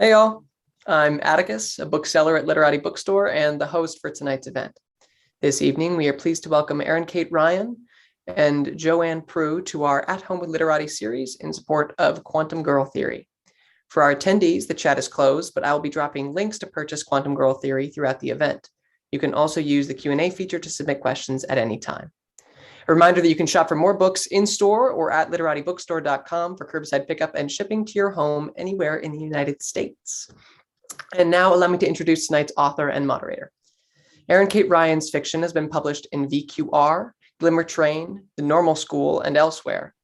Hey y'all, I'm Atticus, a bookseller at Literati Bookstore and the host for tonight's event. This evening, we are pleased to welcome Erin Kate Ryan and Joanne Proulx to our At Home with Literati series in support of Quantum Girl Theory. For our attendees, the chat is closed, but I will be dropping links to purchase Quantum Girl Theory throughout the event. You can also use the Q&A feature to submit questions at any time. A reminder that you can shop for more books in-store or at literatibookstore.com for curbside pickup and shipping to your home anywhere in the United States. And now allow me to introduce tonight's author and moderator. Erin Kate Ryan's fiction has been published in VQR, Glimmer Train, The Normal School, and elsewhere.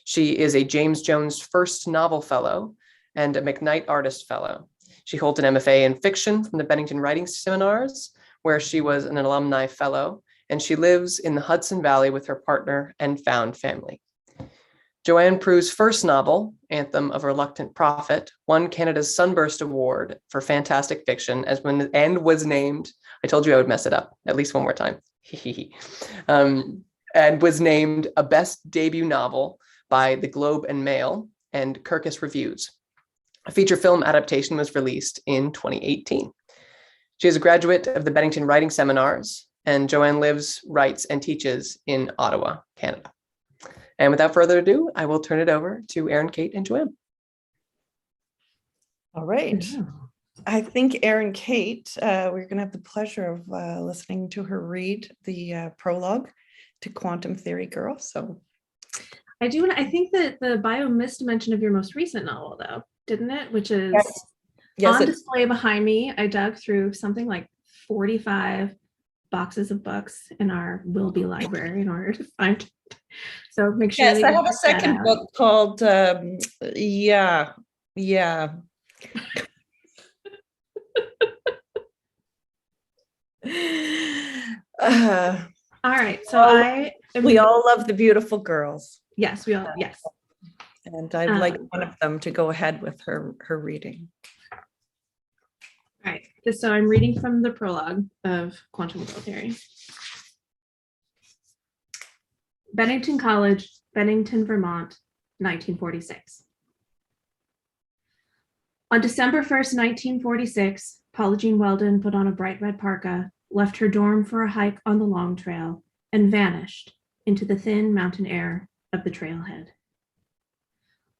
She is a James Jones First Novel Fellow and a McKnight Artist Fellow. She holds an MFA in fiction from the Bennington Writing Seminars, where she was an alumni fellow, and she lives in the Hudson Valley with her partner and found family. Joanne Proux's first novel, Anthem of a Reluctant Prophet, won Canada's Sunburst Award for fantastic fiction and was named, I told you I would mess it up at least one more time, and was named a best debut novel by the Globe and Mail and Kirkus Reviews. A feature film adaptation was released in 2018. She is a graduate of the Bennington Writing Seminars, and Joanne lives, writes, and teaches in Ottawa, Canada. And without further ado, I will turn it over to Erin, Kate, and Joanne. All right. Yeah. I think Erin Kate, we're going to have the pleasure of listening to her read the prologue to Quantum Theory Girl. So I do, and I think that the bio missed mention of your most recent novel, though, didn't it? Which is on display behind me. I dug through something like 45 boxes of books in our will be library in order to find it. So make sure. Yes, I have a second book called Yeah. All right, so we all love the beautiful girls. Yes, we all, yes. And I'd like one of them to go ahead with her reading. All right, so I'm reading from the prologue of Quantum Girl Theory. Bennington College, Bennington, Vermont, 1946. On December 1st, 1946, Paula Jean Weldon put on a bright red parka, left her dorm for a hike on the Long Trail, and vanished into the thin mountain air of the trailhead.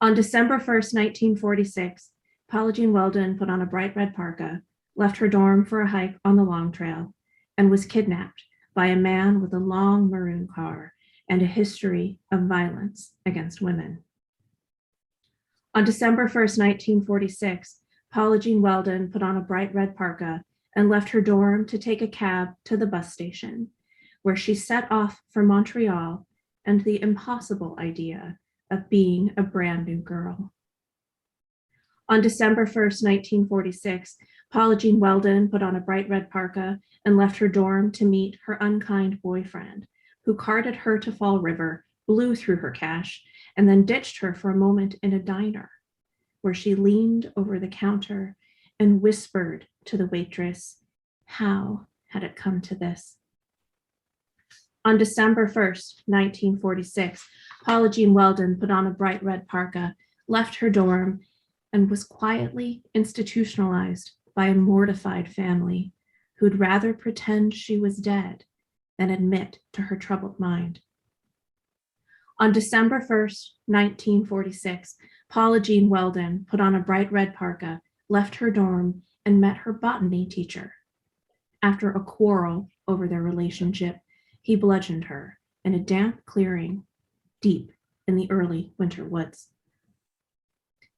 On December 1st, 1946, Paula Jean Weldon put on a bright red parka, left her dorm for a hike on the Long Trail, and was kidnapped by a man with a long maroon car and a history of violence against women. On December 1st, 1946, Paula Jean Weldon put on a bright red parka and left her dorm to take a cab to the bus station, where she set off for Montreal and the impossible idea of being a brand new girl. On December 1st, 1946, Paula Jean Weldon put on a bright red parka and left her dorm to meet her unkind boyfriend, who carted her to Fall River, blew through her cash, and then ditched her for a moment in a diner, where she leaned over the counter and whispered to the waitress, how had it come to this? On December 1st, 1946, Paula Jean Weldon put on a bright red parka, left her dorm, and was quietly institutionalized by a mortified family who'd rather pretend she was dead than admit to her troubled mind. On December 1st, 1946, Paula Jean Weldon put on a bright red parka, left her dorm, and met her botany teacher. After a quarrel over their relationship, he bludgeoned her in a damp clearing deep in the early winter woods.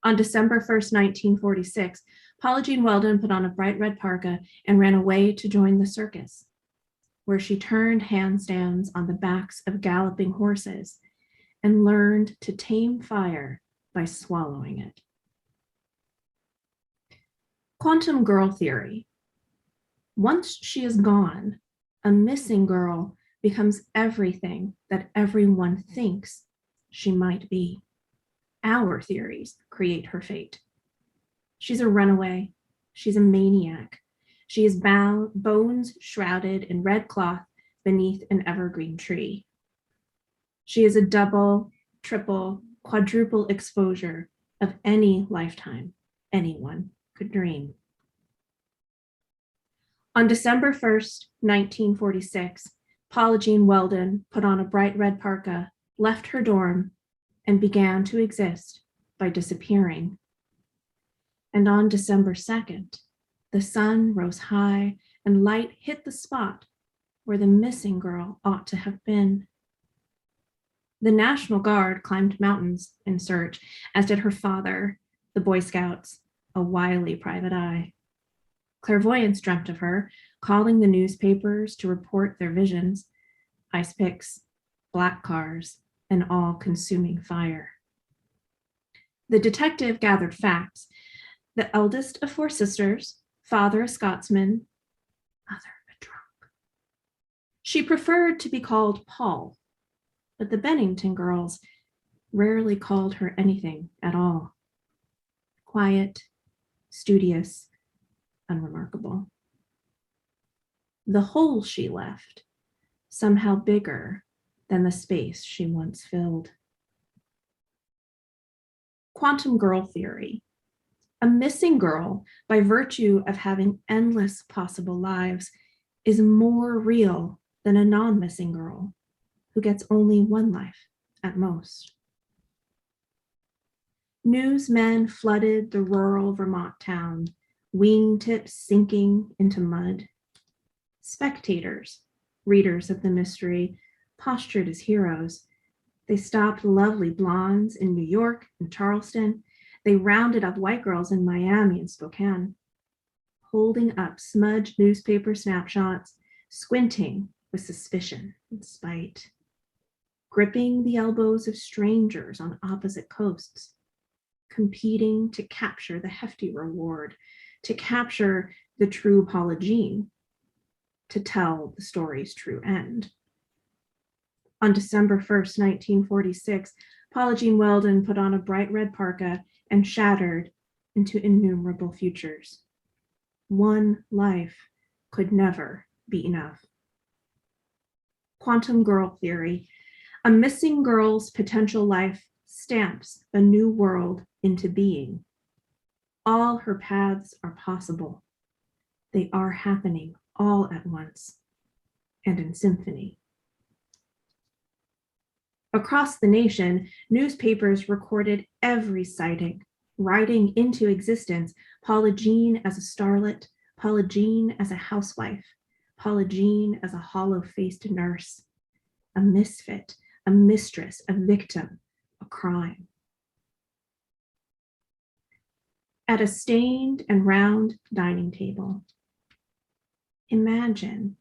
On December 1st, 1946, Paula Jean Weldon put on a bright red parka and ran away to join the circus, where she turned handstands on the backs of galloping horses and learned to tame fire by swallowing it. Quantum Girl Theory. Once she is gone, a missing girl becomes everything that everyone thinks she might be. Our theories create her fate. She's a runaway. She's a maniac. She is bones shrouded in red cloth beneath an evergreen tree. She is a double, triple, quadruple exposure of any lifetime anyone could dream. On December 1st, 1946, Paula Jean Weldon put on a bright red parka, left her dorm, and began to exist by disappearing. And on December 2nd, the sun rose high and light hit the spot where the missing girl ought to have been. The National Guard climbed mountains in search, as did her father, the Boy Scouts, a wily private eye. Clairvoyants dreamt of her, calling the newspapers to report their visions, ice picks, black cars, and all-consuming fire. The detective gathered facts. The eldest of 4 sisters, father a Scotsman, mother a drunk. She preferred to be called Paul, but the Bennington girls rarely called her anything at all. Quiet, studious, unremarkable. The hole she left, somehow bigger than the space she once filled. Quantum girl theory. A missing girl, by virtue of having endless possible lives, is more real than a non-missing girl who gets only one life at most. Newsmen flooded the rural Vermont town, wingtips sinking into mud. Spectators, readers of the mystery, postured as heroes. They stopped lovely blondes in New York and Charleston. They rounded up white girls in Miami and Spokane, holding up smudged newspaper snapshots, squinting with suspicion and spite, gripping the elbows of strangers on opposite coasts, competing to capture the hefty reward, to capture the true Paula Jean, to tell the story's true end. On December 1st, 1946, Paula Jean Weldon put on a bright red parka and shattered into innumerable futures. One life could never be enough. Quantum girl theory. A missing girl's potential life stamps a new world into being. All her paths are possible. They are happening all at once and in symphony. Across the nation, newspapers recorded every sighting, writing into existence Paula Jean as a starlet, Paula Jean as a housewife, Paula Jean as a hollow-faced nurse, a misfit, a mistress, a victim, a crime. At a stained and round dining table, imagine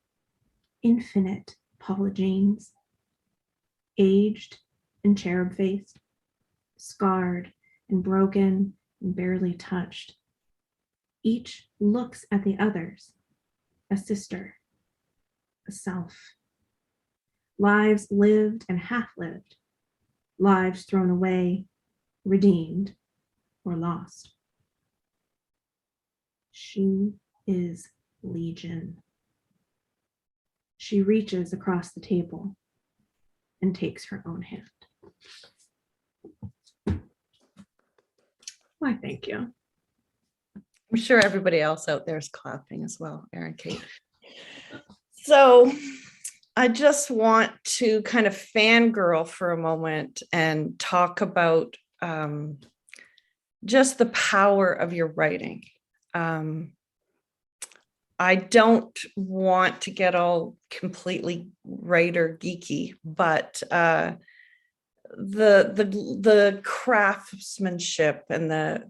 infinite Paula Jeans, aged and cherub-faced, scarred and broken and barely touched. Each looks at the others, a sister, a self. Lives lived and half-lived, lives thrown away, redeemed, or lost. She is Legion. She reaches across the table and takes her own hand. Why, thank you. I'm sure everybody else out there is clapping as well, Erin Kate. So I just want to kind of fangirl for a moment and talk about just the power of your writing. I don't want to get all completely writer geeky, but the craftsmanship and the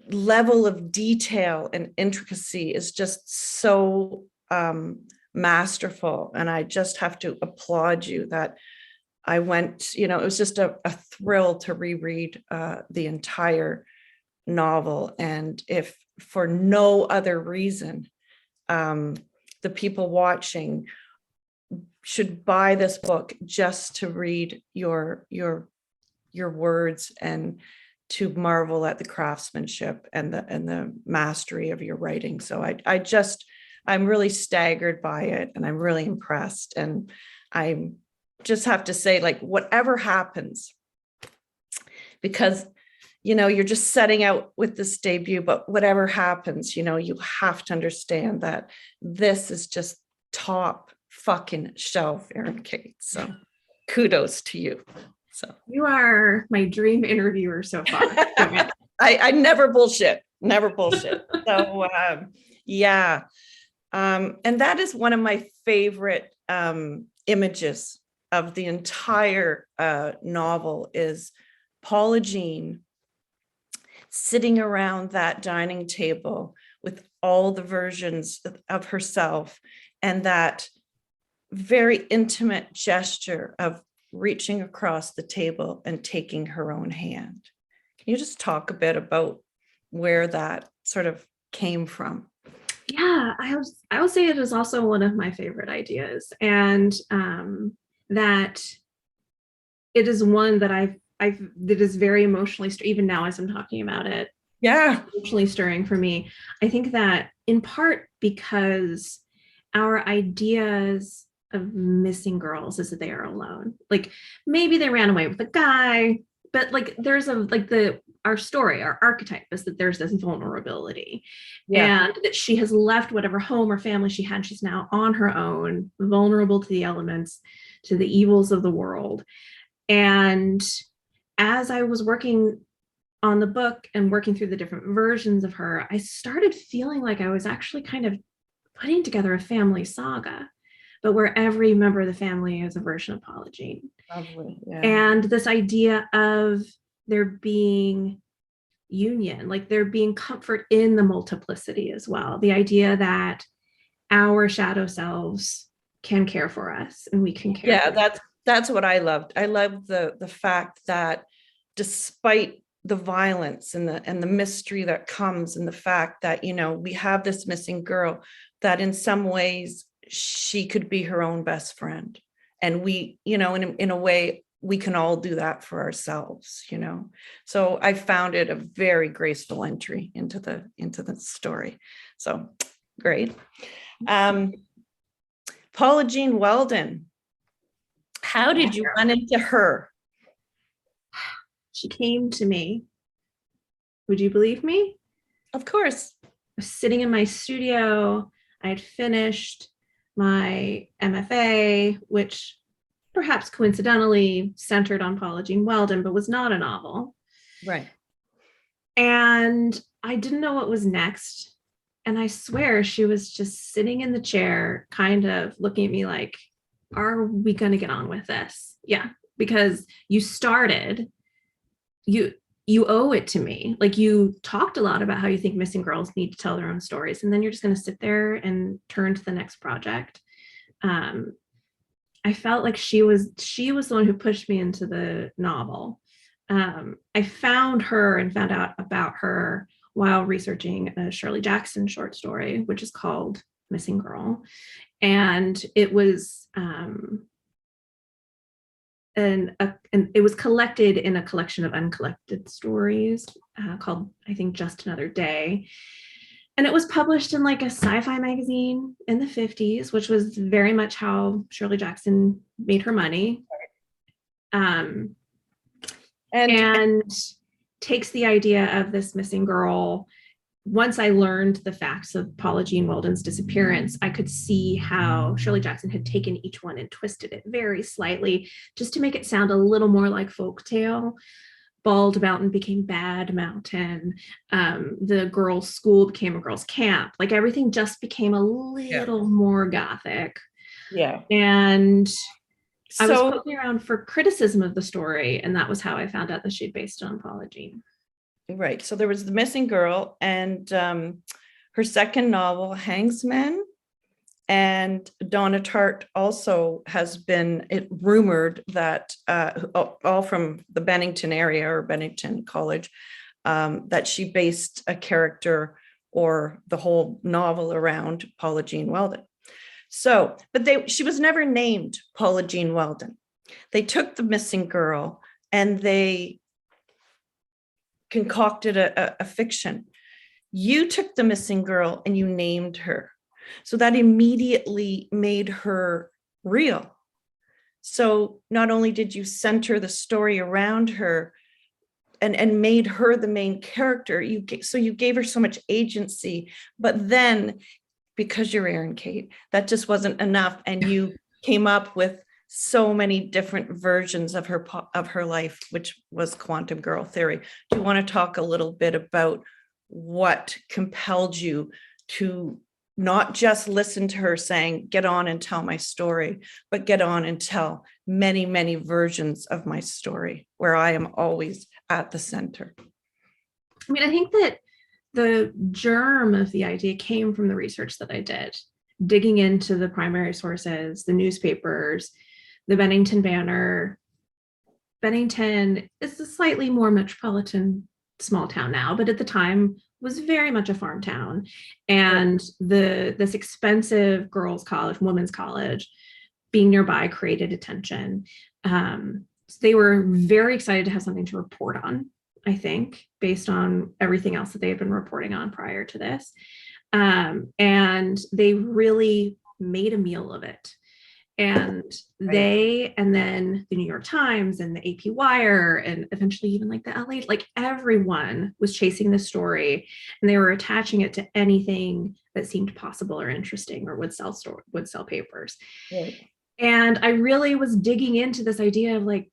level of detail and intricacy is just so masterful, and I just have to applaud you that I went, it was just a thrill to reread the entire novel. And if for no other reason, the people watching should buy this book just to read your words and to marvel at the craftsmanship and the mastery of your writing. So I'm really staggered by it, and I'm really impressed. And I just have to say, like, whatever happens, because you're just setting out with this debut, but whatever happens, you have to understand that this is just top fucking shelf, Erin Kate. So kudos to you. So You are my dream interviewer so far. I never bullshit. So yeah. And that is one of my favorite images of the entire novel is Paula Jean sitting around that dining table with all the versions of herself and that very intimate gesture of reaching across the table and taking her own hand. Can you just talk a bit about where that sort of came from? Yeah, I will say it is also one of my favorite ideas, and that it is one that that is very emotionally, even now as I'm talking about it. Yeah, emotionally stirring for me. I think that in part because our ideas of missing girls is that they are alone. Like maybe they ran away with a guy, but like there's our story, our archetype is that there's this vulnerability, and that she has left whatever home or family she had. She's now on her own, vulnerable to the elements, to the evils of the world. And as I was working on the book and working through the different versions of her, I started feeling like I was actually kind of putting together a family saga, but where every member of the family is a version of Paula Jean. Lovely. Yeah. And this idea of there being union, like there being comfort in the multiplicity as well. The idea that our shadow selves can care for us and we can care. Yeah, that's what I loved. I loved the fact that despite the violence and the mystery that comes, and the fact that we have this missing girl, that in some ways she could be her own best friend, and we in a way we can all do that for ourselves. So I found it a very graceful entry into the story. So great. Paula Jean Weldon, how did you run into her? She came to me. Would you believe me? Of course. I was sitting in my studio. I had finished my MFA, which perhaps coincidentally centered on Paula Jean Weldon, but was not a novel. Right. And I didn't know what was next. And I swear she was just sitting in the chair, kind of looking at me like, are we going to get on with this? Yeah, because you started, you owe it to me. Like you talked a lot about how you think missing girls need to tell their own stories, and then you're just going to sit there and turn to the next project. I felt like she was the one who pushed me into the novel. I found her and found out about her while researching a Shirley Jackson short story, which is called Missing Girl. And it was and it was collected in a collection of uncollected stories called, I think, Just Another Day. And it was published in like a sci-fi magazine in the 50s, which was very much how Shirley Jackson made her money. And takes the idea of this missing girl. Once I learned the facts of Paula Jean Weldon's disappearance, I could see how Shirley Jackson had taken each one and twisted it very slightly just to make it sound a little more like folktale. Bald Mountain became Bad Mountain. The girls' school became a girls' camp. Like everything just became a little more gothic. Yeah. And I was poking around for criticism of the story, and that was how I found out that she'd based it on Paula Jean. Right. So there was The Missing Girl, and her second novel, Hangsman, and Donna Tartt also has been rumored that all from the Bennington area or Bennington College, that she based a character or the whole novel around Paula Jean Weldon. So, but she was never named Paula Jean Weldon. They took The Missing Girl and they concocted a fiction. You took The Missing Girl and you named her. So that immediately made her real. So not only did you center the story around her, and made her the main character. So you gave her so much agency, but then because you're Erin Kate, that just wasn't enough. And you came up with so many different versions of her life, which was quantum girl theory. Do you want to talk a little bit about what compelled you to not just listen to her saying, get on and tell my story, but get on and tell many, many versions of my story where I am always at the center? I mean, I think that the germ of the idea came from the research that I did, digging into the primary sources, the newspapers, the Bennington Banner. Bennington is a slightly more metropolitan small town now, but at the time was very much a farm town. And this expensive girls' college, women's college, being nearby created attention. So they were very excited to have something to report on, I think, based on everything else that they had been reporting on prior to this. And they really made a meal of it. And they, and then the New York Times and the AP Wire, and eventually even like the LA, like everyone was chasing this story, and they were attaching it to anything that seemed possible or interesting or would sell papers. Right. And I really was digging into this idea of like,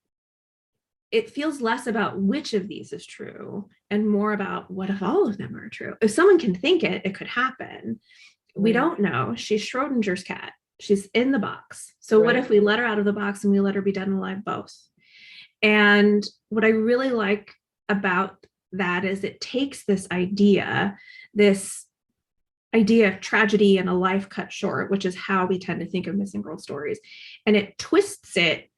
it feels less about which of these is true and more about what if all of them are true. If someone can think it, it could happen. We don't know. She's Schrodinger's cat. She's in the box. So what if we let her out of the box and we let her be dead and alive both? And what I really like about that is it takes this idea of tragedy and a life cut short, which is how we tend to think of missing girl stories, and it twists it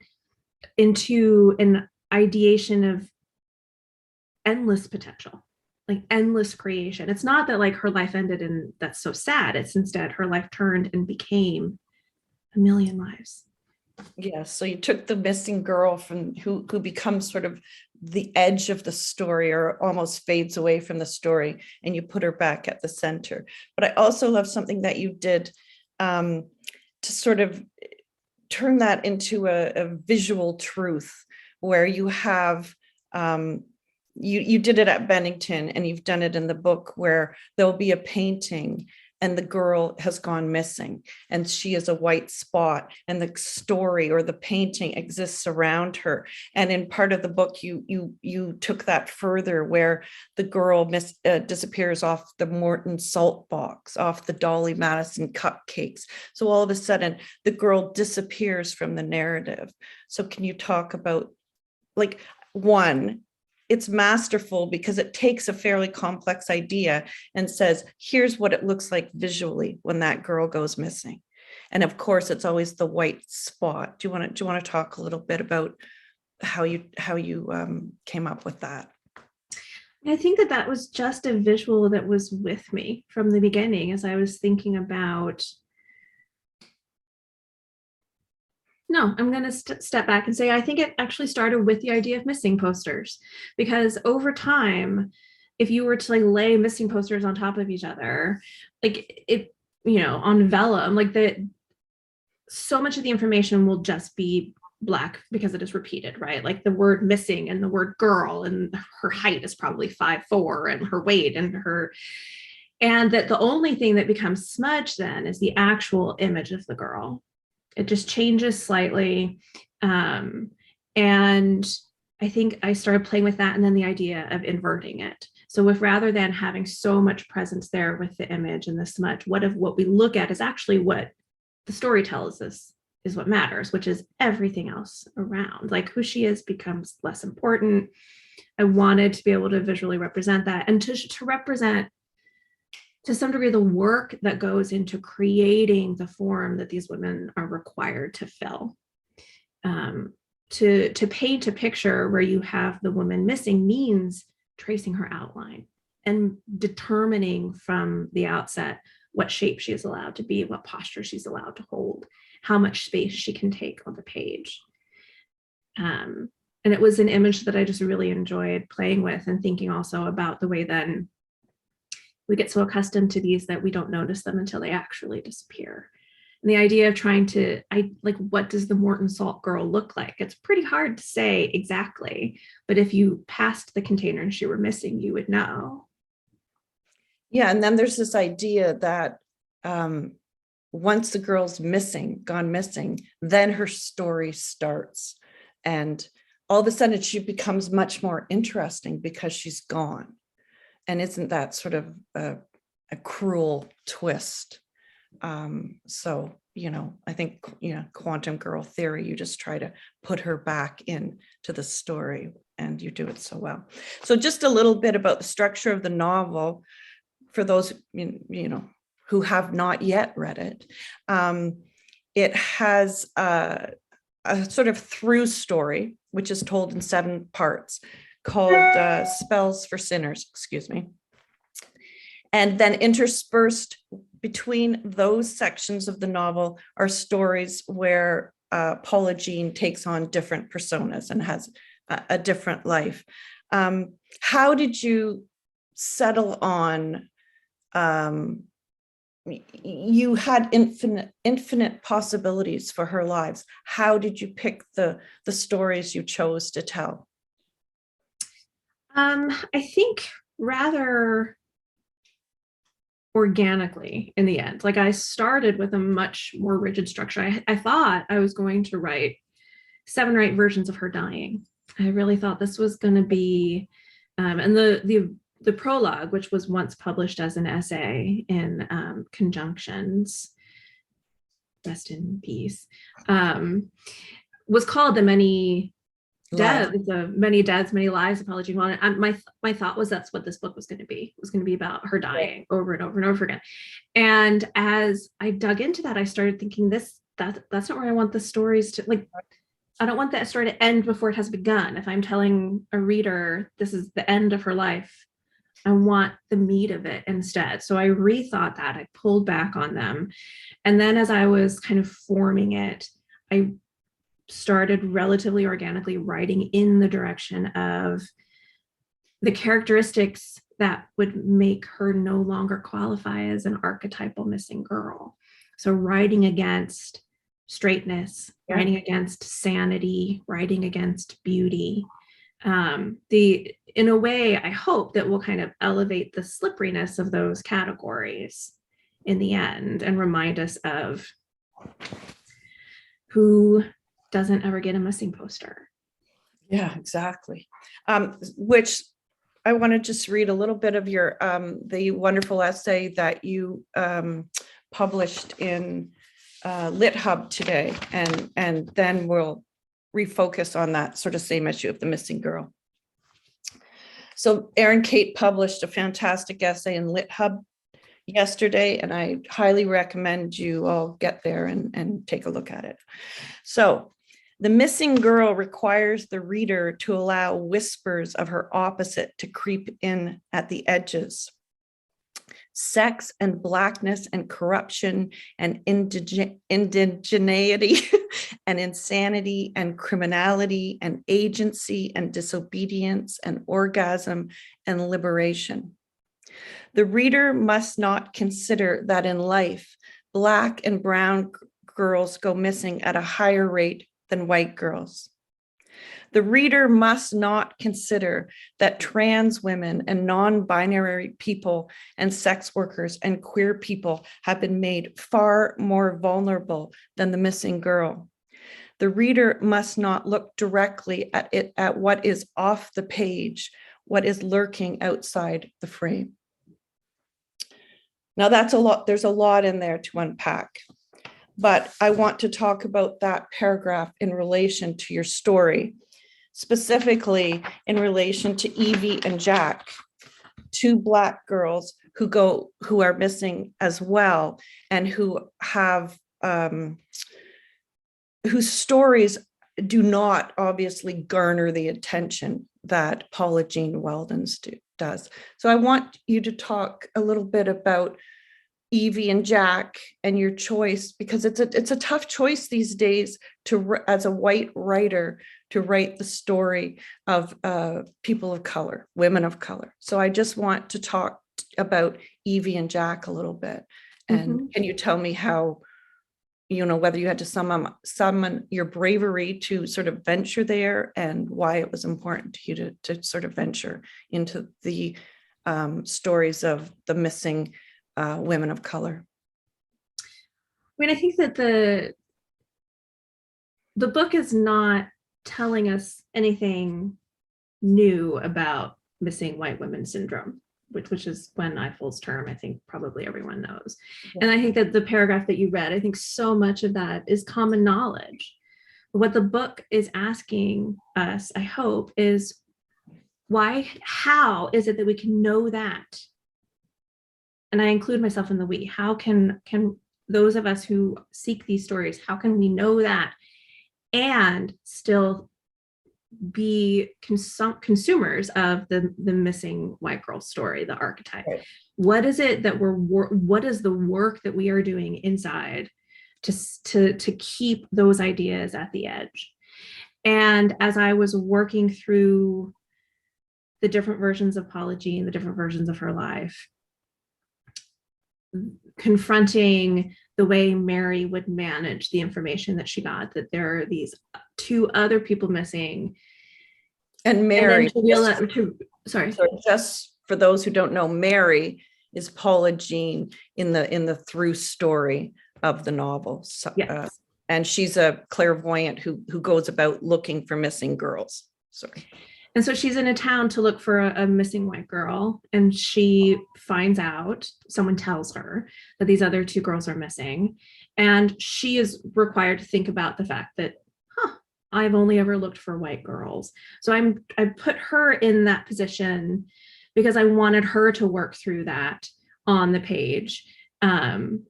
into an ideation of endless potential, like endless creation. It's not that like her life ended and that's so sad. It's instead her life turned and became a million lives. Yeah, so you took the missing girl from who becomes sort of the edge of the story or almost fades away from the story, and you put her back at the center. But I also love something that you did to sort of turn that into a visual truth, where you have you did it at Bennington, and you've done it in the book, where there'll be a painting and the girl has gone missing and she is a white spot, and the story or the painting exists around her. And in part of the book, you took that further, where the girl disappears off the Morton salt box, off the Dolly Madison cupcakes. So all of a sudden the girl disappears from the narrative. So can you talk about, like, one, it's masterful because it takes a fairly complex idea and says, here's what it looks like visually when that girl goes missing. And of course, it's always the white spot. Do you want to talk a little bit about how you came up with that? I think that was just a visual that was with me from the beginning as I was thinking about. No, I'm going to step back and say, I think it actually started with the idea of missing posters, because over time, if you were to like lay missing posters on top of each other, like it, on vellum, like so much of the information will just be Black because it is repeated, right? Like the word missing and the word girl, and her height is probably 5'4", and her weight and that the only thing that becomes smudged then is the actual image of the girl. It just changes slightly. And I think I started playing with that, and then the idea of inverting it. So if rather than having so much presence there with the image and the smudge, what if what we look at is actually what the story tells us is what matters, which is everything else around. Like who she is becomes less important. I wanted to be able to visually represent that, and to represent to some degree the work that goes into creating the form that these women are required to fill. To paint a picture where you have the woman missing means tracing her outline and determining from the outset what shape she is allowed to be, what posture she's allowed to hold, how much space she can take on the page. And it was an image that I just really enjoyed playing with, and thinking also about the way then we get so accustomed to these that we don't notice them until they actually disappear. And the idea of trying to, what does the Morton Salt girl look like? It's pretty hard to say exactly, but if you passed the container and she were missing, you would know. Yeah, and then there's this idea that once the girl's gone missing, then her story starts. And all of a sudden she becomes much more interesting because she's gone. And isn't that sort of a cruel twist? So, I think, quantum girl theory, you just try to put her back into the story and you do it so well. So just a little bit about the structure of the novel for those, who have not yet read it. It has a sort of through story, which is told in 7 parts called Spells for Sinners, excuse me. And then interspersed between those sections of the novel are stories where Paula Jean takes on different personas and has a different life. How did you settle on, you had infinite possibilities for her lives. How did you pick the stories you chose to tell? I think rather organically in the end. Like I started with a much more rigid structure. I thought I was going to write 7 or 8 versions of her dying. I really thought this was going to be, and the prologue, which was once published as an essay in Conjunctions, rest in peace, was called The Many Deaths, Many Deaths, Many Lives, Apology. My thought was that's what this book was going to be. It was going to be about her dying over and over and over again. And as I dug into that, I started thinking that's not where I want the stories to, like, I don't want that story to end before it has begun. If I'm telling a reader this is the end of her life, I want the meat of it instead. So I rethought that. I pulled back on them. And then as I was kind of forming it, I started relatively organically writing in the direction of the characteristics that would make her no longer qualify as an archetypal missing girl. So writing against straightness, writing against sanity, writing against beauty. In a way, I hope that will kind of elevate the slipperiness of those categories in the end and remind us of who doesn't ever get a missing poster. Yeah, exactly. Which I want to just read a little bit of your the wonderful essay that you published in Lit Hub today, and then we'll refocus on that sort of same issue of the missing girl. So Erin Kate published a fantastic essay in Lit Hub yesterday, and I highly recommend you all get there and take a look at it. So the missing girl requires the reader to allow whispers of her opposite to creep in at the edges. Sex and blackness and corruption and indigeneity and insanity and criminality and agency and disobedience and orgasm and liberation. The reader must not consider that in life, Black and brown girls go missing at a higher rate than white girls. The reader must not consider that trans women and non-binary people and sex workers and queer people have been made far more vulnerable than the missing girl. The reader must not look directly at what is off the page, what is lurking outside the frame. Now that's a lot, there's a lot in there to unpack, but I want to talk about that paragraph in relation to your story, specifically in relation to Evie and Jack, 2 Black girls who are missing as well, and who have whose stories do not obviously garner the attention that Paula Jean Weldon's does. So I want you to talk a little bit about Evie and Jack and your choice, because it's a tough choice these days to, as a white writer, to write the story of people of color, women of color. So I just want to talk about Evie and Jack a little bit. And can you tell me how whether you had to summon your bravery to sort of venture there, and why it was important to you to sort of venture into the stories of the missing women of color. I mean, I think that the book is not telling us anything new about missing white women syndrome, which is Gwen Eifel's term. I think probably everyone knows. Yeah. And I think that the paragraph that you read, I think so much of that is common knowledge. What the book is asking us, I hope, is how is it that we can know that? And I include myself in the we. How can those of us who seek these stories, how can we know that and still be consumers of the missing white girl story, the archetype? Right. What is it that what is the work that we are doing inside to keep those ideas at the edge? And as I was working through the different versions of Paula Jean, the different versions of her life, confronting the way Mary would manage the information that she got, that there are these two other people missing. And Mary, sorry, just for those who don't know, Mary is Paula Jean in the through story of the novel. So, yes. And she's a clairvoyant who goes about looking for missing girls. Sorry. And so she's in a town to look for a missing white girl, and she finds out, someone tells her that these other two girls are missing, and she is required to think about the fact that, I've only ever looked for white girls. So I put her in that position because I wanted her to work through that on the page. And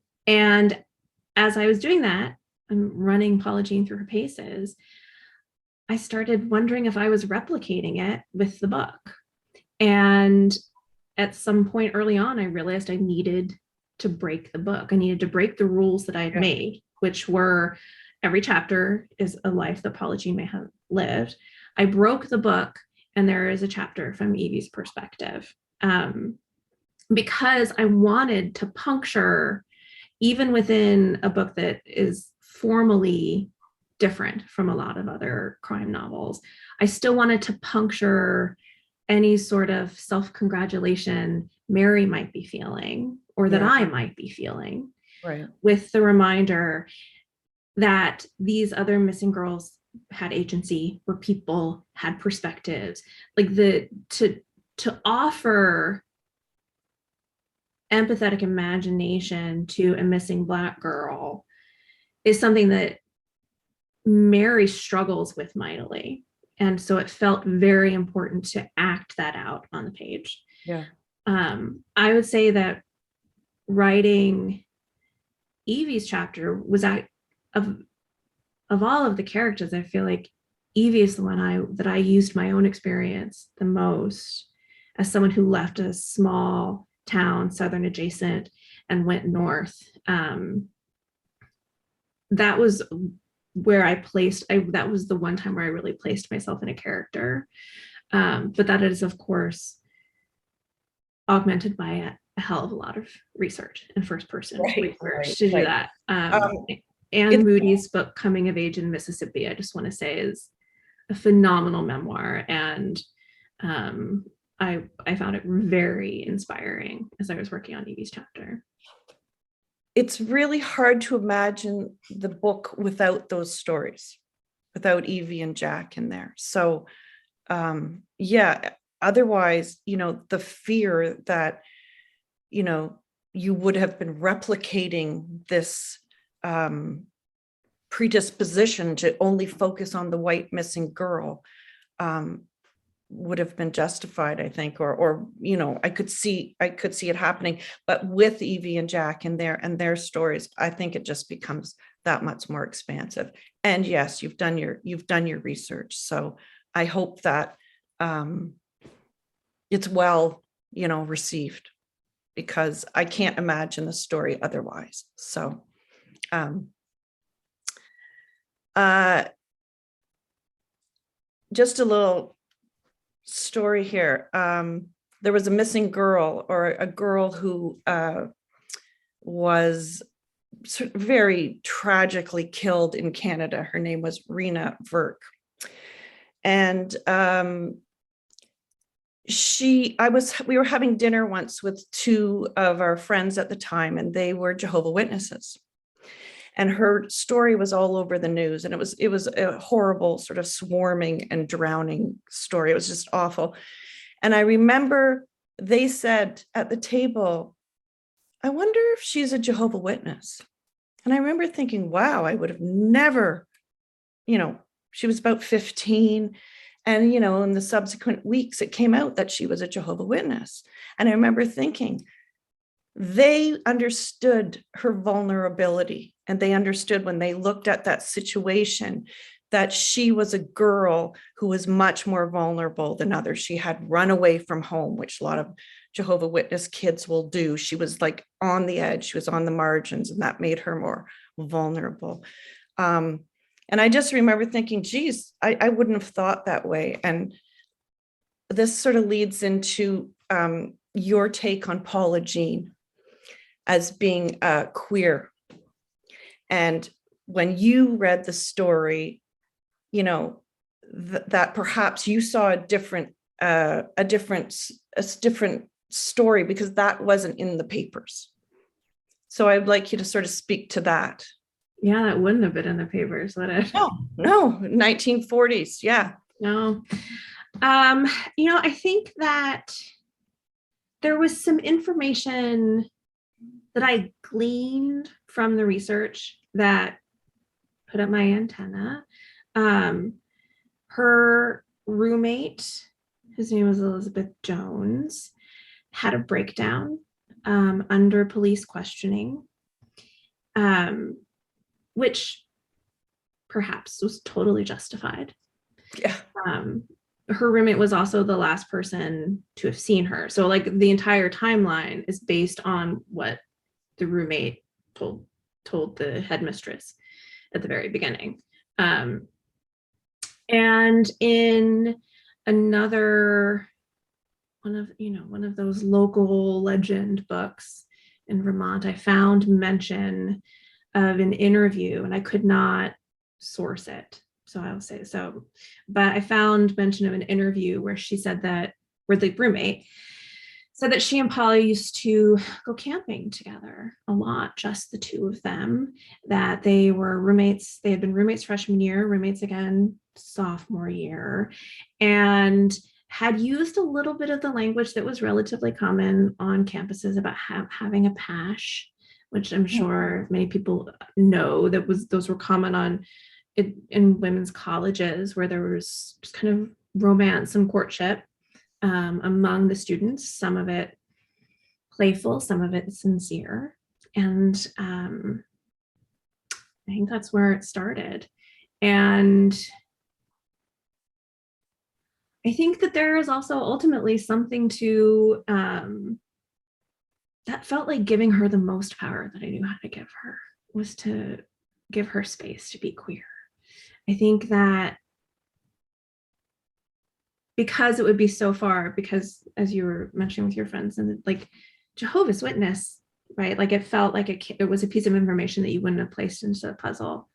as I was doing that, I'm running Paula Jean through her paces, I started wondering if I was replicating it with the book. And at some point early on, I realized I needed to break the book. I needed to break the rules that I had made, which were every chapter is a life that Paula Jean may have lived. I broke the book, and there is a chapter from Evie's perspective, because I wanted to puncture, even within a book that is formally different from a lot of other crime novels, I still wanted to puncture any sort of self-congratulation Mary might be feeling, or that I might be feeling, right, with the reminder that these other missing girls had agency, were people, had perspectives, like to offer empathetic imagination to a missing Black girl is something that Mary struggles with mightily. And so it felt very important to act that out on the page. Yeah. I would say that writing Evie's chapter was of all of the characters, I feel like Evie is the one that I used my own experience the most, as someone who left a small town, Southern adjacent, and went north. That was where that was the one time where I really placed myself in a character. But that is, of course, augmented by a hell of a lot of research and first person research to do that. Anne Moody's book, Coming of Age in Mississippi, I just want to say is a phenomenal memoir. And I found it very inspiring as I was working on Evie's chapter. It's really hard to imagine the book without those stories, without Evie and Jack in there. So otherwise, the fear that, you would have been replicating this predisposition to only focus on the white missing girl would have been justified, I think, or I could see it happening. But with Evie and Jack in there and their stories, I think it just becomes that much more expansive. And yes, you've done your research, so I hope that it's well received, because I can't imagine the story otherwise. So just a little story here. There was a missing girl, or a girl who was very tragically killed in Canada. Her name was Rena Verk. And we were having dinner once with two of our friends at the time, and they were Jehovah's Witnesses. And her story was all over the news, and it was a horrible sort of swarming and drowning story. It was just awful. And I remember they said at the table, I wonder if she's a Jehovah's Witness. And I remember thinking, wow, I would have never, she was about 15. And, in the subsequent weeks, it came out that she was a Jehovah's Witness. And I remember thinking, they understood her vulnerability, and they understood when they looked at that situation that she was a girl who was much more vulnerable than others. She had run away from home, which a lot of Jehovah's Witness kids will do. She was like on the edge, she was on the margins, and that made her more vulnerable. And I just remember thinking, geez, I wouldn't have thought that way. And this sort of leads into your take on Paula Jean as being queer. And when you read the story, that perhaps you saw a different story because that wasn't in the papers. So I'd like you to sort of speak to that. Yeah, that wouldn't have been in the papers, would it? No, 1940s. Yeah. No. I think that there was some information that I gleaned from the research that put up my antenna. Her roommate, whose name was Elizabeth Jones, had a breakdown under police questioning, which perhaps was totally justified. Yeah. Her roommate was also the last person to have seen her. So like the entire timeline is based on what the roommate told the headmistress at the very beginning. And in another one of those local legend books in Vermont, I found mention of an interview, and I could not source it, so I'll say so. But I found mention of an interview where she said that, where the roommate said that she and Paula used to go camping together a lot, just the two of them, that they were roommates. They had been roommates freshman year, roommates again sophomore year, and had used a little bit of the language that was relatively common on campuses about having a pash, which I'm sure many people know those were common in women's colleges, where there was just kind of romance and courtship among the students, some of it playful, some of it sincere. And I think that's where it started. And I think that there is also ultimately something to that felt like giving her the most power that I knew how to give her, was to give her space to be queer. I think that because it would be so far, because as you were mentioning with your friends, and like Jehovah's Witness, right? Like it felt like it was a piece of information that you wouldn't have placed into the puzzle.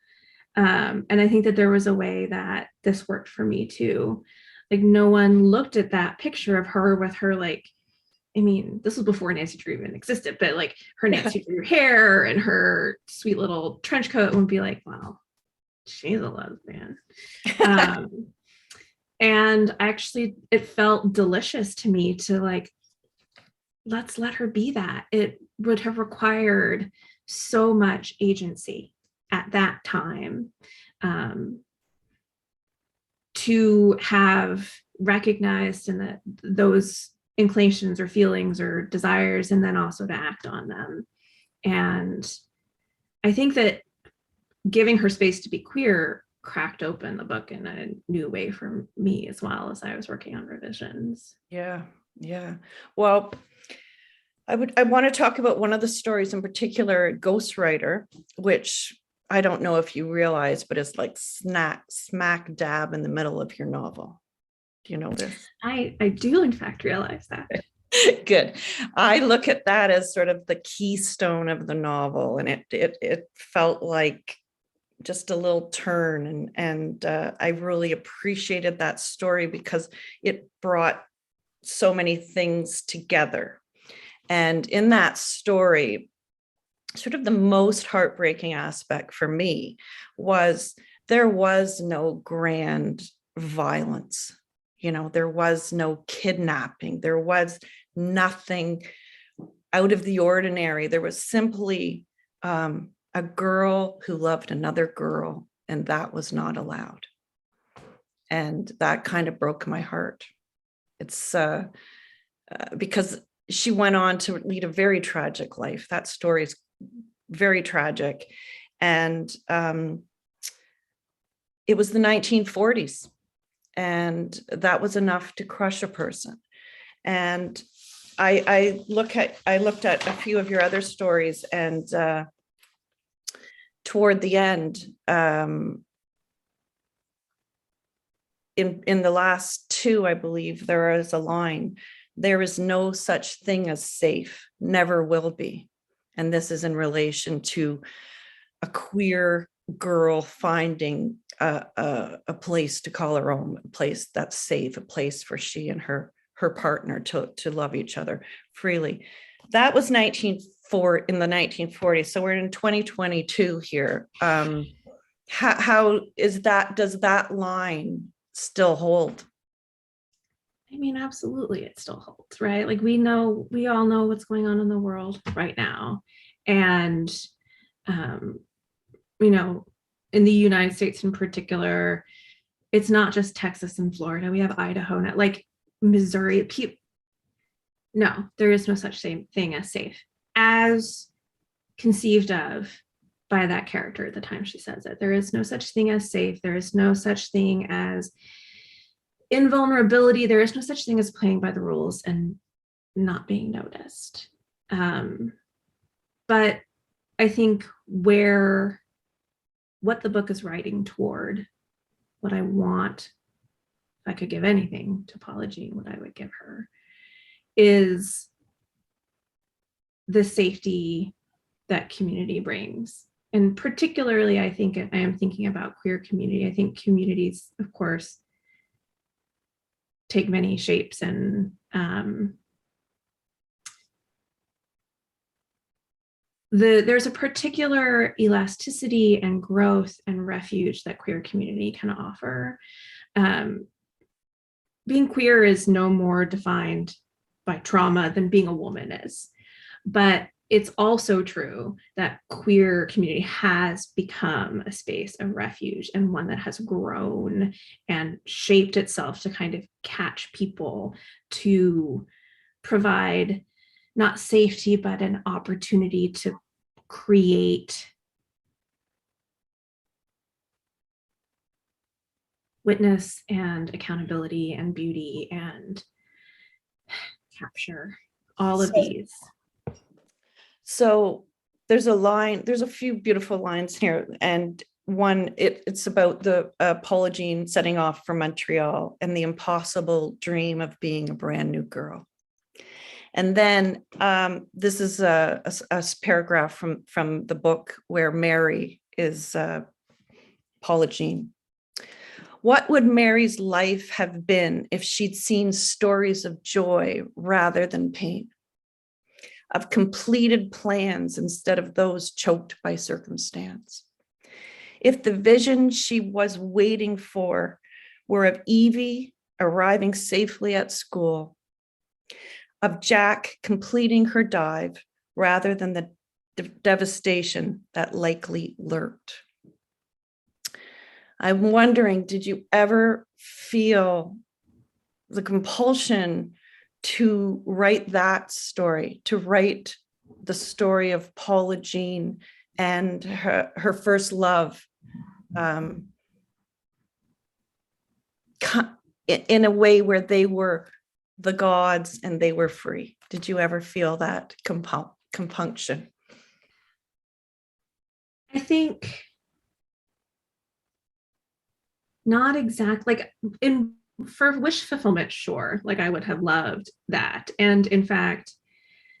And I think that there was a way that this worked for me too. Like no one looked at that picture of her with her, like, I mean, this was before Nancy Drew even existed, but like her Nancy Drew hair and her sweet little trench coat would be like, wow, she's a lesbian. And actually it felt delicious to me to like, let's let her be that. It would have required so much agency at that time to have recognized and that those inclinations or feelings or desires, and then also to act on them. And I think that giving her space to be queer cracked open the book in a new way for me as well, as I was working on revisions. Yeah. Well, I want to talk about one of the stories in particular, Ghostwriter, which I don't know if you realize, but it's like smack dab in the middle of your novel. Do you know this? I do in fact realize that. Good. I look at that as sort of the keystone of the novel, and it felt like just a little turn, and I really appreciated that story because it brought so many things together. And in that story, sort of the most heartbreaking aspect for me was there was no grand violence. There was no kidnapping. There was nothing out of the ordinary. There was simply a girl who loved another girl, and that was not allowed. And that kind of broke my heart. It's because she went on to lead a very tragic life. That story is very tragic. And it was the 1940s, and that was enough to crush a person. And I looked at a few of your other stories, and toward the end, in the last two, I believe there is a line: "There is no such thing as safe, never will be." And this is in relation to a queer girl finding a place to call her own, a place that's safe, a place for she and her partner to love each other freely. That was in the 1940s. So we're in 2022 here. How is that? Does that line still hold? I mean, absolutely, it still holds, right? Like we all know what's going on in the world right now. And, in the United States in particular, it's not just Texas and Florida. We have Idaho now, like Missouri. No, there is no such thing as safe, as conceived of by that character at the time she says it. There is no such thing as safe. There is no such thing as invulnerability. There is no such thing as playing by the rules and not being noticed. But I think what the book is writing toward, what I want, if I could give anything to Paula Jean, what I would give her is the safety that community brings. And particularly, I am thinking about queer community. I think communities, of course, take many shapes, and there's a particular elasticity and growth and refuge that queer community can offer. Being queer is no more defined by trauma than being a woman is. But it's also true that queer community has become a space of refuge, and one that has grown and shaped itself to kind of catch people, to provide not safety, but an opportunity to create witness and accountability and beauty and capture all of these. So there's a few beautiful lines here, and one, it's about the Paula Jean setting off for Montreal and the impossible dream of being a brand new girl. And then this is a paragraph from the book where Mary is Paula Jean. What would Mary's life have been if she'd seen stories of joy rather than pain, of completed plans instead of those choked by circumstance? If the vision she was waiting for were of Evie arriving safely at school, of Jack completing her dive rather than the devastation that likely lurked. I'm wondering, did you ever feel the compulsion to write that story, to write the story of Paula Jean and her first love in a way where they were the gods and they were free? Did you ever feel that compunction? I think not exactly, like in for wish fulfillment, sure, like I would have loved that. And in fact,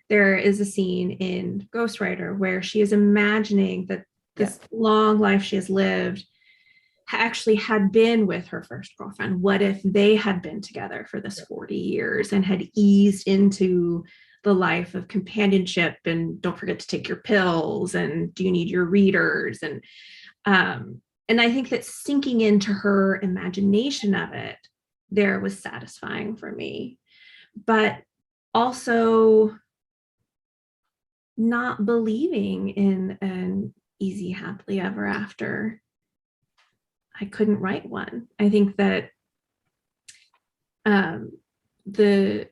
there is a scene in Ghostwriter where she is imagining that this long life she has lived actually had been with her first girlfriend. What if they had been together for this 40 years and had eased into the life of companionship, and don't forget to take your pills, and do you need your readers? And I think that sinking into her imagination of it there was satisfying for me, but also not believing in an easy happily ever after. I couldn't write one. I think that the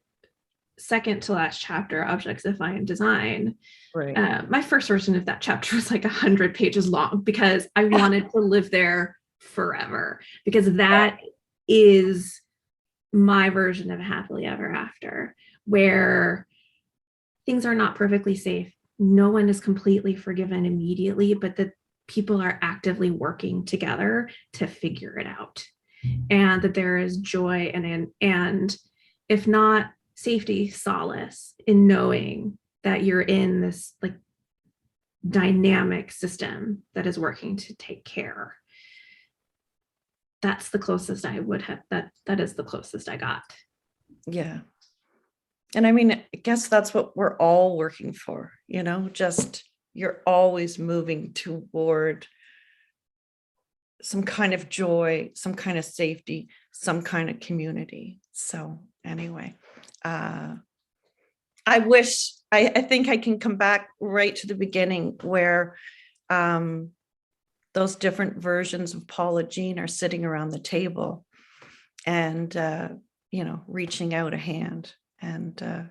second to last chapter, Objectify and Design, Right. my first version of that chapter was like 100 pages long because I wanted to live there forever, because that is my version of happily ever after, where things are not perfectly safe. No one is completely forgiven immediately, but that people are actively working together to figure it out, and that there is joy and if not safety, solace in knowing that you're in this like dynamic system that is working to take care. That's the closest I would have, that is the closest I got. Yeah. And I mean, I guess that's what we're all working for, just you're always moving toward some kind of joy, some kind of safety, some kind of community. So anyway, I think I can come back right to the beginning where those different versions of Paula Jean are sitting around the table and, reaching out a hand. And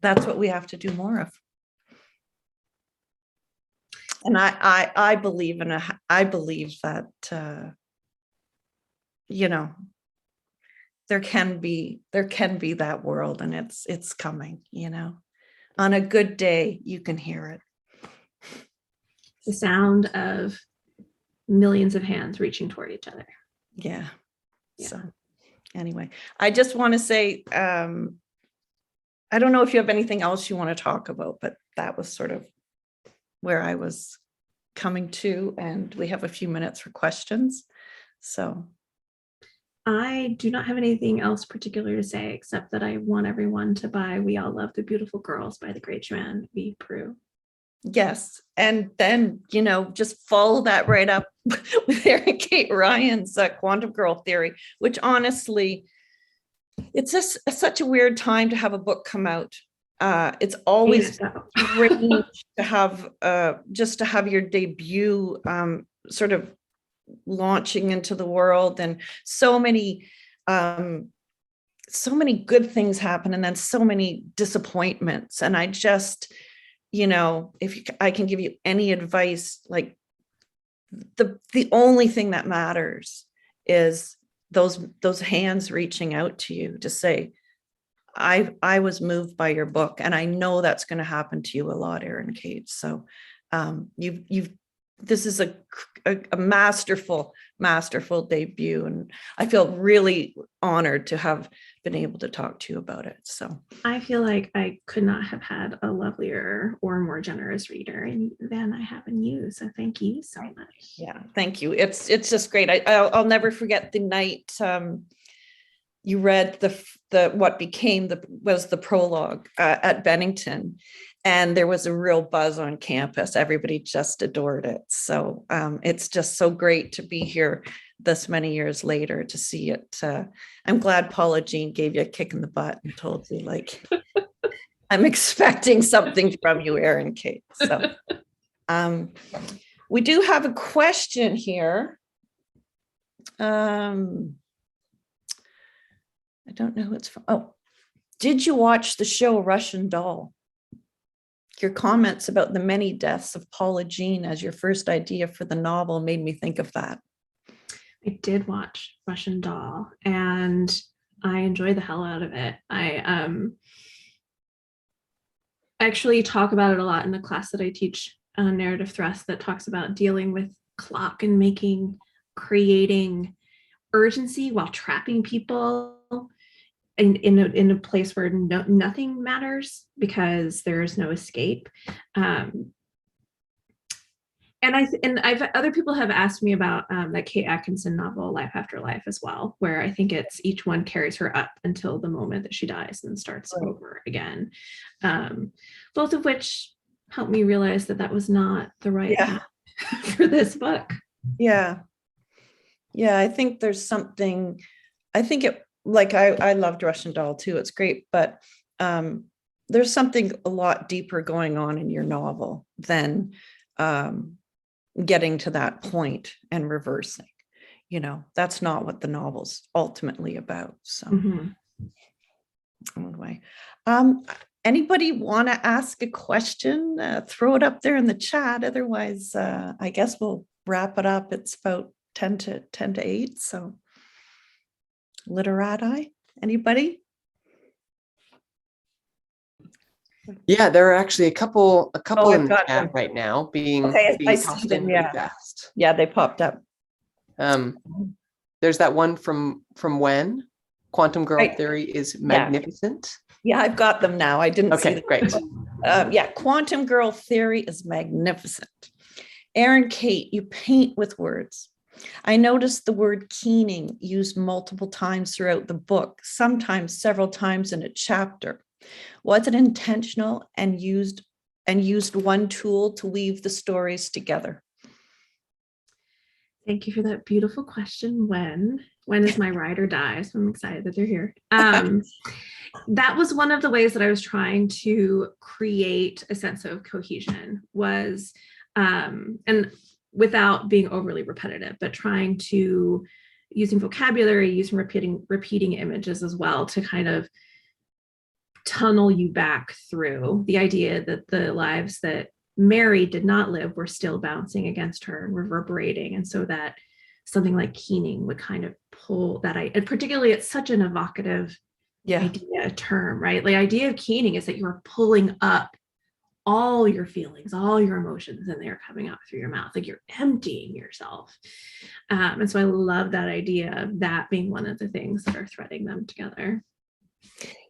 that's what we have to do more of. And I believe I believe that, there can be that world, and it's coming, on a good day, you can hear it. The sound of millions of hands reaching toward each other. Yeah. So anyway, I just want to say, I don't know if you have anything else you want to talk about, but that was sort of where I was coming to, and we have a few minutes for questions. So I do not have anything else particular to say, except that I want everyone to buy We All Love the Beautiful Girls by the great Joanne Proulx. Yes. And then, just follow that right up with Erin Kate Ryan's Quantum Girl Theory, which honestly, it's just such a weird time to have a book come out. It's always great to have just to have your debut sort of launching into the world, and so many good things happen, and then so many disappointments. And I just, I can give you any advice, like the only thing that matters is those hands reaching out to you to say, I was moved by your book, and I know that's going to happen to you a lot, Erin Kate. So this is a masterful debut, and I feel really honored to have been able to talk to you about it. So I feel like I could not have had a lovelier or more generous reader than I have in you. So thank you so much. Yeah, thank you. It's just great. I'll never forget the night you read the what became was the prologue at Bennington, and there was a real buzz on campus. Everybody just adored it. So it's just so great to be here this many years later to see it. I'm glad Paula Jean gave you a kick in the butt and told you, like, I'm expecting something from you, Erin Kate. So we do have a question here. I don't know who it's from. Oh, did you watch the show Russian Doll? Your comments about the many deaths of Paula Jean as your first idea for the novel made me think of that. I did watch Russian Doll, and I enjoy the hell out of it. I actually talk about it a lot in the class that I teach, Narrative Thrust, that talks about dealing with clock and creating urgency while trapping people in a place where nothing matters because there's no escape. And I've other people have asked me about that Kate Atkinson novel, Life After Life, as well, where I think it's each one carries her up until the moment that she dies and starts over again. Both of which helped me realize that that was not the right path for this book. Yeah. Yeah, I think there's something, I think it, like I loved Russian Doll too. It's great, but there's something a lot deeper going on in your novel than getting to that point and reversing. You know, that's not what the novel's ultimately about. So anyway, anybody want to ask a question? Throw it up there in the chat. Otherwise, I guess we'll wrap it up. It's about 10 to 8. So Literati, anybody? Yeah, there are actually a couple in I've the got chat them right now being I see tossed them, in pretty fast. Yeah, they popped up. There's that one from when Quantum Girl Right. Theory is magnificent. Yeah, I've got them now. I didn't see Okay, them. great. Yeah, Quantum Girl Theory is magnificent. Erin Kate, you paint with words. I noticed the word keening used multiple times throughout the book, sometimes several times in a chapter. Was it intentional and used one tool to weave the stories together? Thank you for that beautiful question. When is my ride or die? So I'm excited that they're here. That was one of the ways that I was trying to create a sense of cohesion was, and without being overly repetitive, but trying to using vocabulary, using repeating images as well to kind of tunnel you back through the idea that the lives that Mary did not live were still bouncing against her and reverberating. And so that something like keening would kind of pull that, and particularly it's such an evocative idea term, right? The idea of keening is that you're pulling up all your feelings, all your emotions, and they're coming out through your mouth, like you're emptying yourself. And so I love that idea of that being one of the things that are threading them together.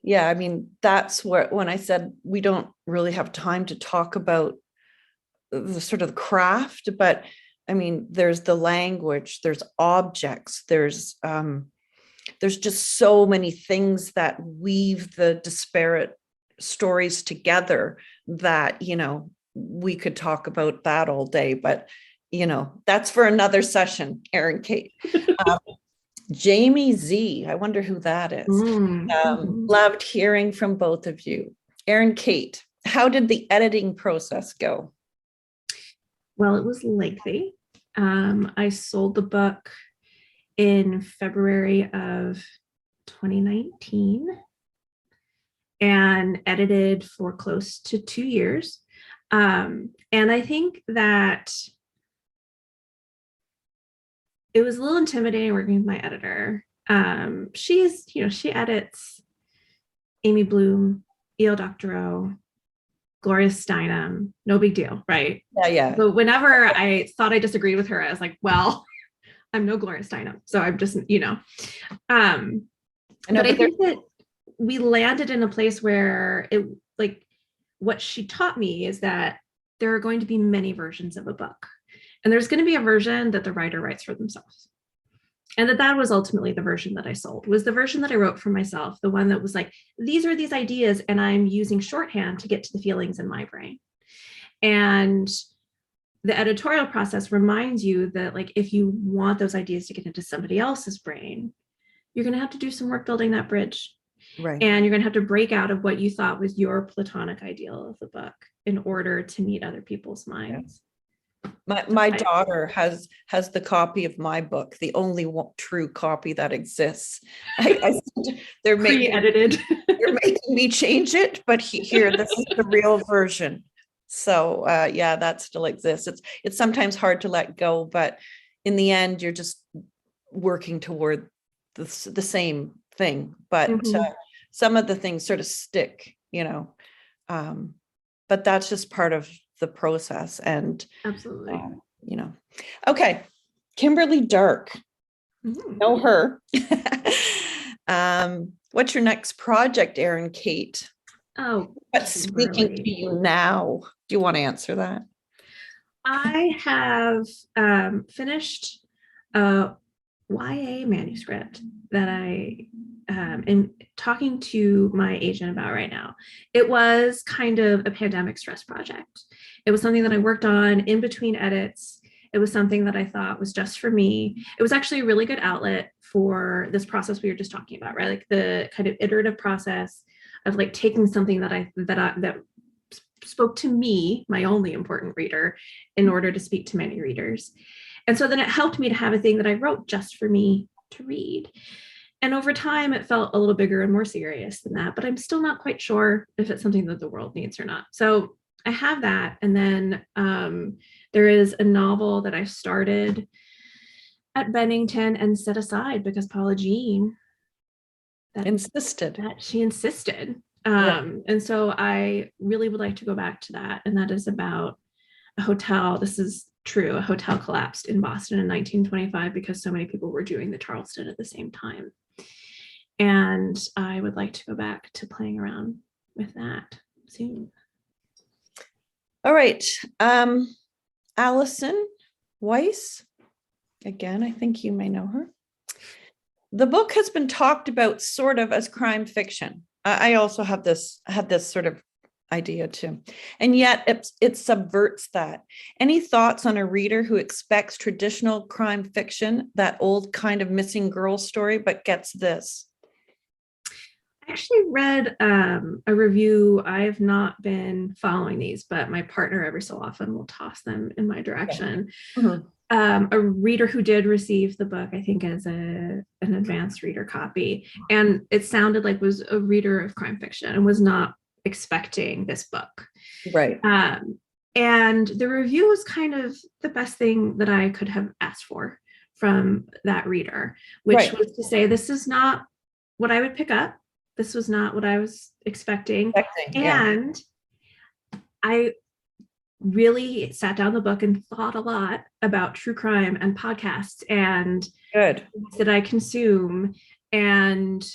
Yeah, I mean, that's where, when I said we don't really have time to talk about the sort of craft, but I mean, there's the language, there's objects, there's just so many things that weave the disparate stories together that, you know, we could talk about that all day, but, you know, that's for another session, Erin Kate. Jamie Z, I wonder who that is. Loved hearing from both of you. Erin Kate, how did the editing process go? Well, it was lengthy. I sold the book in February of 2019 and edited for close to 2 years. And I think that it was a little intimidating working with my editor. She edits Amy Bloom, E.L. Doctorow, Gloria Steinem, no big deal, right? Yeah. So whenever I thought I disagreed with her, I was like, well, I'm no Gloria Steinem. So I'm just, but I think that we landed in a place where it, like, what she taught me is that there are going to be many versions of a book. And there's going to be a version that the writer writes for themselves. And that was ultimately the version that I sold, was the version that I wrote for myself, the one that was like, these are these ideas, and I'm using shorthand to get to the feelings in my brain. And the editorial process reminds you that, like, if you want those ideas to get into somebody else's brain, you're going to have to do some work building that bridge. Right. And you're going to have to break out of what you thought was your platonic ideal of the book in order to meet other people's minds. My daughter has the copy of my book, the only true copy that exists. They're pre-edited. They're making me change it, but here, this is the real version. So yeah, that still exists. It's sometimes hard to let go, but in the end, you're just working toward the same thing. But some of the things sort of stick, but that's just part of the process. And absolutely, okay, Kimberly Dark, Know her. What's your next project, Erin Kate? Oh, What's speaking to Kimberly. you now? Do you want to answer that? I have finished a YA manuscript that I am talking to my agent about right now. It was kind of a pandemic stress project. It was something that I worked on in between edits. It was something that I thought was just for me. It was actually a really good outlet for this process we were just talking about, right? Like the kind of iterative process of like taking something that spoke to me, my only important reader, in order to speak to many readers. And so then it helped me to have a thing that I wrote just for me to read. And over time, it felt a little bigger and more serious than that, but I'm still not quite sure if it's something that the world needs or not. So I have that. And then there is a novel that I started at Bennington and set aside because Paula Jean Insisted. that she insisted. Yeah. And so I really would like to go back to that. And that is about a hotel. This is true. A hotel collapsed in Boston in 1925 because so many people were doing the Charleston at the same time. And I would like to go back to playing around with that soon. All right. Allison Weiss. Again, I think you may know her. The book has been talked about sort of as crime fiction. I also had this sort of idea too. And yet it subverts that. Any thoughts on a reader who expects traditional crime fiction, that old kind of missing girl story, but gets this? I actually read a review. I've not been following these, but my partner every so often will toss them in my direction. Mm-hmm. A reader who did receive the book, I think, as an advanced reader copy, and it sounded like was a reader of crime fiction and was not expecting this book. Right. And the review was kind of the best thing that I could have asked for from that reader, which was to say, this is not what I would pick up. This was not what I was expecting. And I really sat down the book and thought a lot about true crime and podcasts and that I consume. And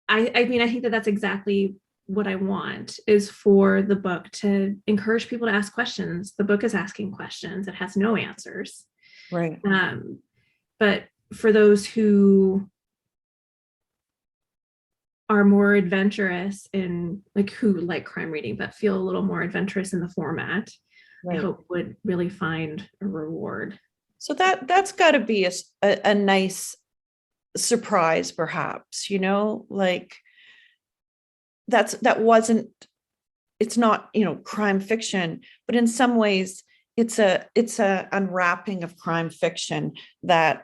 I mean, I think that that's exactly what I want, is for the book to encourage people to ask questions. The book is asking questions. It has no answers. Right. But for those who are more adventurous in, like, who like crime reading but feel a little more adventurous in the format, I hope would really find a reward. So that's got to be a nice surprise, perhaps, you know, like it's not, you know, crime fiction, but in some ways it's a unwrapping of crime fiction that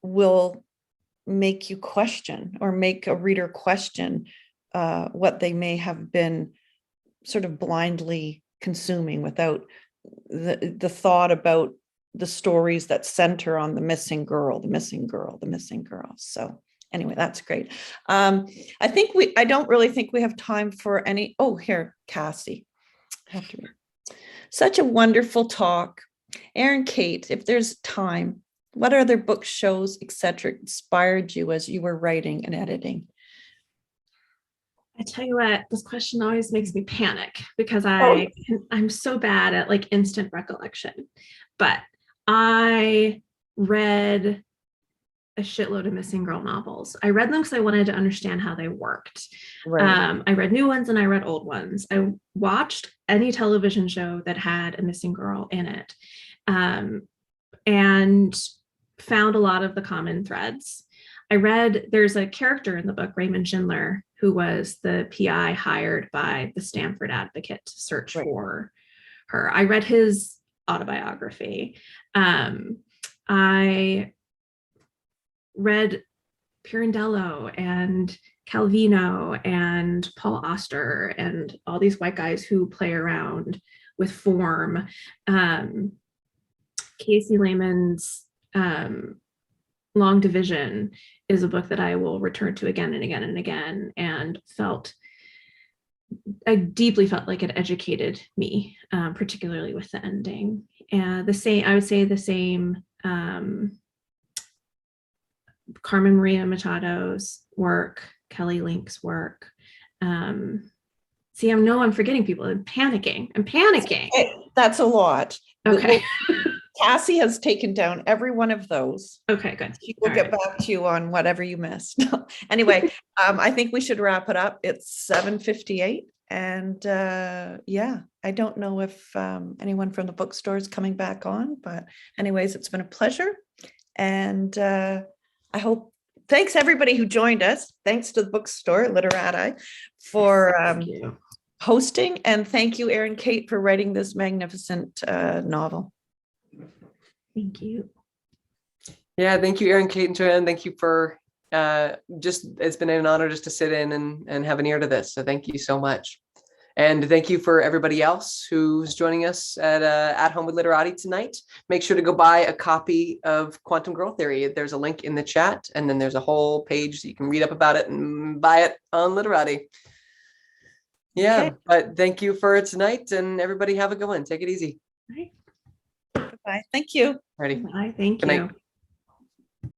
will make you question, or make a reader question what they may have been sort of blindly consuming without the thought about the stories that center on the missing girl. So anyway, that's great. I don't really think we have time for any. Oh, here, Cassie. Such a wonderful talk. Erin Kate, if there's time, what other books, shows, etc., inspired you as you were writing and editing? I tell you what, this question always makes me panic because I'm so bad at like instant recollection. But I read a shitload of missing girl novels. I read them because I wanted to understand how they worked. Right. I read new ones and I read old ones. I watched any television show that had a missing girl in it, and found a lot of the common threads. There's a character in the book, Raymond Schindler, who was the PI hired by the Stanford Advocate to search for her. I read his autobiography. I read Pirandello and Calvino and Paul Auster and all these white guys who play around with form. Casey Lehman's Long Division is a book that I will return to again and again and again, and I deeply felt like it educated me, particularly with the ending. And I would say the same Carmen Maria Machado's work, Kelly Link's work. See, I'm forgetting people. I'm panicking. That's a lot. Okay. Cassie has taken down every one of those. Okay, good. She will All get right. back to you on whatever you missed. Anyway, I think we should wrap it up. It's 7:58. And yeah, I don't know if anyone from the bookstore is coming back on, but anyways, it's been a pleasure. And I hope, thanks everybody who joined us. Thanks to the bookstore, Literati, for Thank you. hosting. And thank you, Erin Kate, for writing this magnificent novel. Thank you. Yeah, thank you, Erin, Kate, and Joanne. Thank you for it's been an honor just to sit in and have an ear to this. So thank you so much. And thank you for everybody else who's joining us at Home with Literati tonight. Make sure to go buy a copy of Quantum Girl Theory. There's a link in the chat, and then there's a whole page so you can read up about it and buy it on Literati. Yeah, Okay. but thank you for tonight, and everybody have a good one. Take it easy. All right. Goodbye. Thank you. Ready. Bye. Thank Good you. night.